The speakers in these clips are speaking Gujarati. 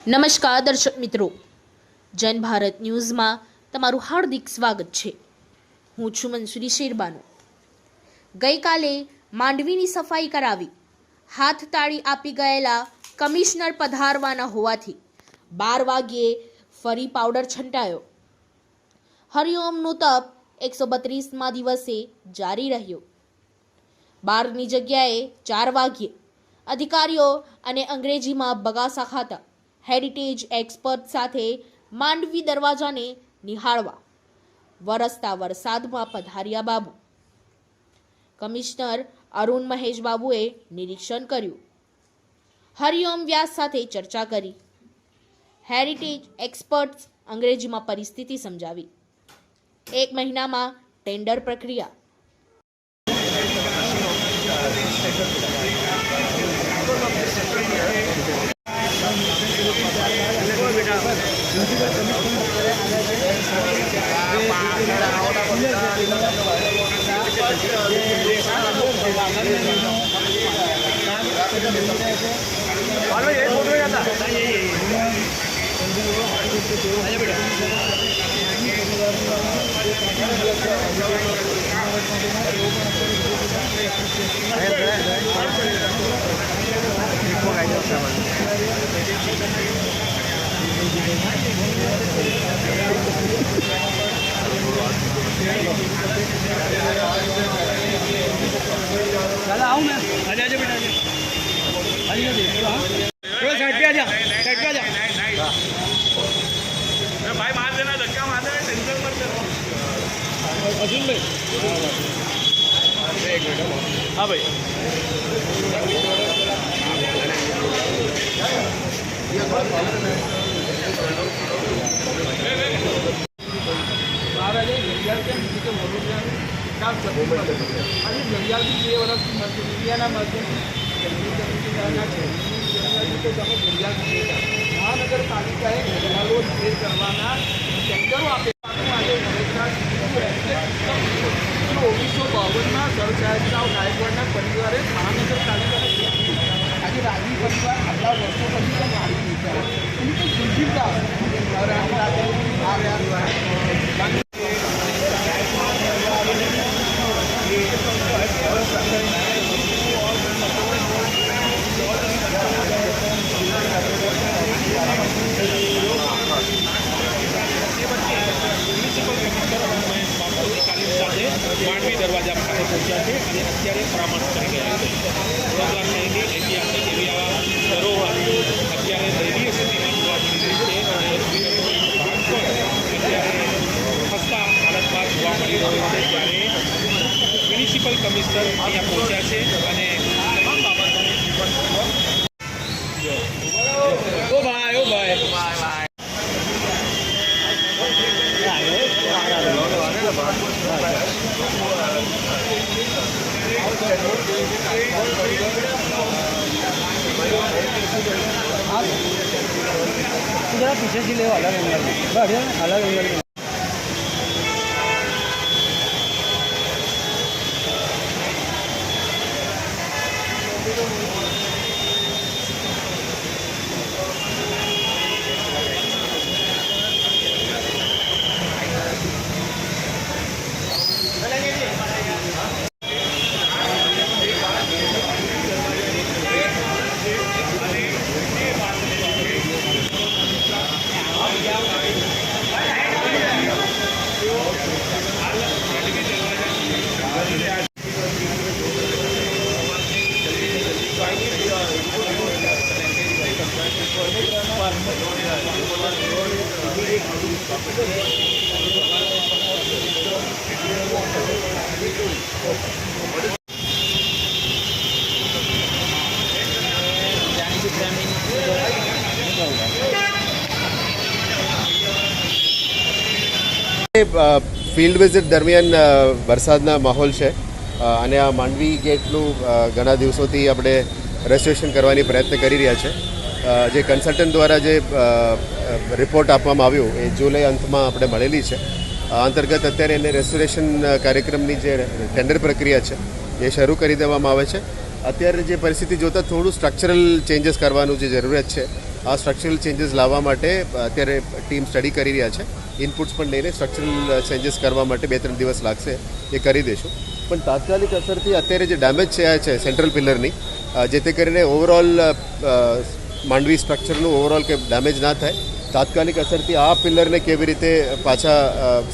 નમસ્કાર દર્શક મિત્રો, જન ભારત ન્યૂઝમાં તમારું હાર્દિક સ્વાગત છે. હું છું મનસુરી શેરબાનુ. ગઈકાલે માંડવીની સફાઈ કરાવી હાથ તાળી આપી ગયેલા કમિશનર પધારવાના હોવાથી 12 વાગ્યે ફરી પાવડર છંટાયો. હરિઓમનો તપ 132મા દિવસે જારી રહ્યો. 12ની જગ્યાએ 4 વાગ્યે અધિકારીઓ અને અંગ્રેજીમાં બગાસા ખાતા હેરિટેજ એક્સપર્ટ સાથે માંડવી દરવાજાને નિહાળવા વરસતા વરસાદમાં પધાર્યા બાબુ. કમિશનર અરુણ મહેશ બાબુએ નિરીક્ષણ કર્યું. હરિઓમ વ્યાસ સાથે ચર્ચા કરી. હેરિટેજ એક્સપર્ટ્સ અંગ્રેજીમાં પરિસ્થિતિ સમજાવી. 1 મહિનામાં ટેન્ડર પ્રક્રિયા. दादा आओ ना, आजा आजा बेटा आजा देख लो. हाँ थोड़ा साइड पे आजा, साइड पे आजा. भाई मार देना, धक्का मार देना, टेंशन मत करो. अजून भाई एक मिनट. हाँ भाई મહાનગરપાલિકાએ ઘરવાળો જાહેર કરવાના ટેન્ડરો આપે. 1952માં સર સાહેબરાવ ગાયકવાડના પરિવારે મહાનગરપાલિકાને આજે રાજી પરિવાર આટલા વર્ષો પછી પણ મારી વિચાર એની તો સુજીવતા માંડવી દરવાજા ખાતે પહોંચ્યા છે અને અત્યારે પરામર્શ કરી રહ્યા છે. વડોદરા શહેરની ઐતિહાસિક એવી આ ધરોહર અત્યારે દયનીય સ્થિતિમાં જોવા મળી રહી છે અને ભાગ પણ અત્યારે ખસ્તા હાલતમાં જોવા મળી રહ્યો છે. ત્યારે મ્યુનિસિપલ કમિશનર અહીંયા પહોંચ્યા છે અને તમામ બાબતોને ઓ ભાઈ जरा पीछे से ले अलग एंगल में बढ़िया अलग एंगल में. ફિલ્ડ વિઝિટ દરમિયાન વરસાદના માહોલ છે અને આ માંડવી ગેટનું ઘણા દિવસોથી આપણે રેસ્ટોરેશન કરવાની પ્રયત્ન કરી રહ્યા છે. જે કન્સલ્ટન્ટ દ્વારા જે રિપોર્ટ આપવામાં આવ્યો એ જુલાઈ અંતમાં આપણે મળેલી છે. અંતર્ગત અત્યારે એને રેસ્ટોરેશન કાર્યક્રમની જે ટેન્ડર પ્રક્રિયા છે એ શરૂ કરી દેવામાં આવે છે. અત્યારે જે પરિસ્થિતિ જોતાં થોડું સ્ટ્રક્ચરલ ચેન્જીસ કરવાનું જે જરૂરિયાત છે આ સ્ટ્રક્ચરલ ચેન્જીસ લાવવા માટે અત્યારે ટીમ સ્ટડી કરી રહ્યા છે. ઇનપુટ્સ પણ લઈને સ્ટ્રક્ચરલ ચેન્જીસ કરવા માટે 2-3 દિવસ લાગશે, એ કરી દઈશું. પણ તાત્કાલિક અસરથી અત્યારે જે ડેમેજ થયા છે સેન્ટ્રલ પિલરની, જેથી કરીને ઓવરઓલ માંડવી સ્ટ્રક્ચરનું ઓવરઓલ કે ડેમેજ ના થાય, તાત્કાલિક અસરથી આ પિલરને કેવી રીતે પાછા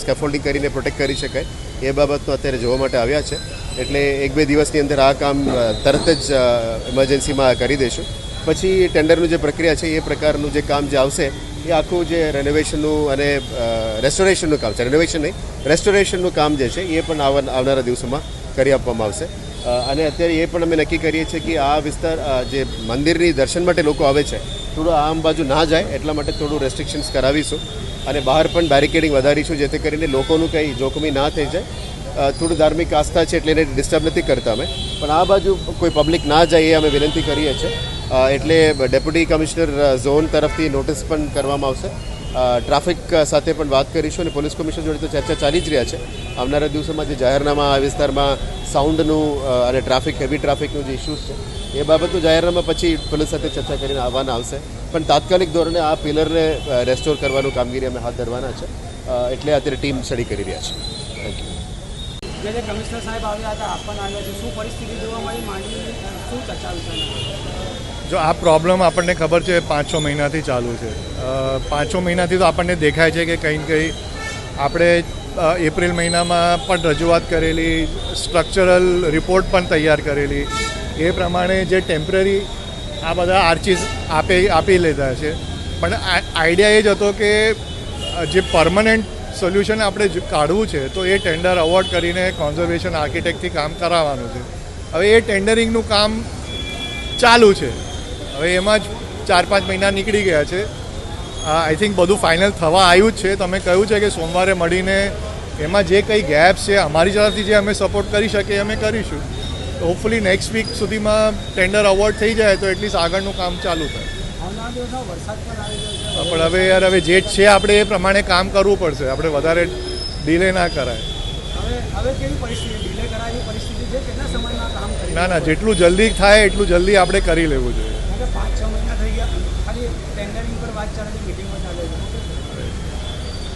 સ્કેફોલ્ડિંગ કરીને પ્રોટેક્ટ કરી શકાય એ બાબતનો અત્યારે જોવા માટે આવ્યા છે. એટલે 1-2 દિવસની અંદર આ કામ તરત જ ઇમરજન્સીમાં કરી દઈશું. પછી ટેન્ડરનું જે પ્રક્રિયા છે એ પ્રકારનું જે કામ જે આવશે એ આખું જે રેનોવેશનનું અને રેસ્ટોરેશનનું કામ છે, રેનોવેશન નહીં રેસ્ટોરેશનનું કામ જે છે એ પણ આવનારા દિવસોમાં કરી આપવામાં આવશે. અને અત્યારે એ પણ અમે નક્કી કરીએ છીએ કે આ વિસ્તાર જે મંદિરની દર્શન માટે લોકો આવે છે થોડું આમ બાજુ ના જાય એટલા માટે થોડું રેસ્ટ્રિક્શન્સ કરાવીશું અને બહાર પણ બેરિકેડિંગ વધારીશું, જેથી કરીને લોકોનું કંઈ જોખમી ના થઈ જાય. થોડું ધાર્મિક આસ્થા છે એટલે એને ડિસ્ટર્બ નથી કરતા અમે, પણ આ બાજુ કોઈ પબ્લિક ના જાય એ અમે વિનંતી કરીએ છીએ. એટલે ડેપ્યુટી કમિશનર ઝોન તરફથી નોટિસ પણ કરવામાં આવશે. ટ્રાફિક સાથે પણ વાત કરીશું અને પોલીસ કમિશનર જોડે તો ચર્ચા ચાલી જ રહ્યા છે. આવનારા દિવસોમાં જે જાહેરનામા આ વિસ્તારમાં સાઉન્ડનું અને હેવી ટ્રાફિકનું જે ઇસ્યુઝ છે એ બાબતનું જાહેરનામા પછી પોલીસ સાથે ચર્ચા કરીને આવવાના આવશે. પણ તાત્કાલિક ધોરણે આ પિલરને રેસ્ટોર કરવાનું કામગીરી અમે હાથ ધરવાના છે. એટલે અત્યારે ટીમ સ્ટડી કરી રહ્યા છે. Thank you. જે કમિશનર સાહેબ આવ્યા હતા, આપણ આવ્યા છે, શું પરિસ્થિતિ જોવા મળી માંડવી, શું ચર્ચા વિચારણા? જો આ પ્રોબ્લેમ આપણને ખબર છે 5-6 મહિનાથી ચાલુ છે. 5-6 મહિનાથી તો આપણને દેખાય છે કે કંઈ ને કંઈ આપણે એપ્રિલ મહિનામાં પણ રજૂઆત કરેલી, સ્ટ્રક્ચરલ રિપોર્ટ પણ તૈયાર કરેલી, એ પ્રમાણે જે ટેમ્પરરી આ બધા આર્ચીસ આપી લીધા છે. પણ આઈડિયા એ જ હતો કે જે પરમનન્ટ સોલ્યુશન આપણે કાઢવું છે તો એ ટેન્ડર અવોર્ડ કરીને કોન્ઝર્વેશન આર્કિટેક્ટથી કામ કરાવવાનું છે. હવે એ ટેન્ડરિંગનું કામ ચાલુ છે. હવે એમાં જ 4-5 મહિના નીકળી ગયા છે. આઈ થિંક બધું ફાઇનલ થવા આવ્યું જ છે. તમે કહ્યું છે કે સોમવારે મળીને એમાં જે કંઈ ગેપ્સ છે અમારી તરફથી જે અમે સપોર્ટ કરી શકીએ અમે કરીશું. હોપફુલી નેક્સ્ટ વીક સુધીમાં ટેન્ડર અવોર્ડ થઈ જાય તો એટલીસ્ટ આગળનું કામ ચાલુ થાય. પણ હવે યાર હવે જે છે આપણે એ પ્રમાણે કામ કરવું પડશે. આપણે વધારે ડિલે ના કરાય. ના, જેટલું જલ્દી થાય એટલું જલ્દી આપણે કરી લેવું જોઈએ.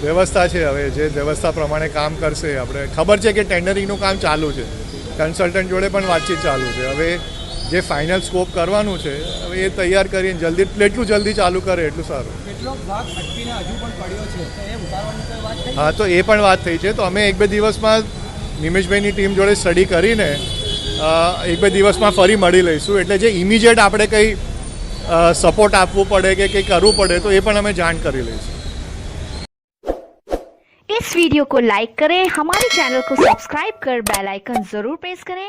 વ્યવસ્થા છે, હવે જે વ્યવસ્થા પ્રમાણે કામ કરશે. આપણે ખબર છે કે ટેન્ડરિંગનું કામ ચાલુ છે, કન્સલ્ટન્ટ જોડે પણ વાતચીત ચાલુ છે. હવે જે ફાઇનલ સ્કોપ કરવાનું છે હવે એ તૈયાર કરીને એટલું જલ્દી ચાલુ કરે એટલું સારું. હા, તો એ પણ વાત થઈ છે. તો અમે 1-2 દિવસમાં નિમેશભાઈની ટીમ જોડે સ્ટડી કરીને 1-2 દિવસમાં ફરી મળી લઈશું. એટલે જે ઇમિડિયેટ આપણે કંઈ સપોર્ટ આપવું પડે કે કંઈ કરવું પડે તો એ પણ અમે જાણ કરી લઈશું. इस वीडियो को लाइक करें, हमारे चैनल को सब्सक्राइब कर बेल आइकन जरूर प्रेस करें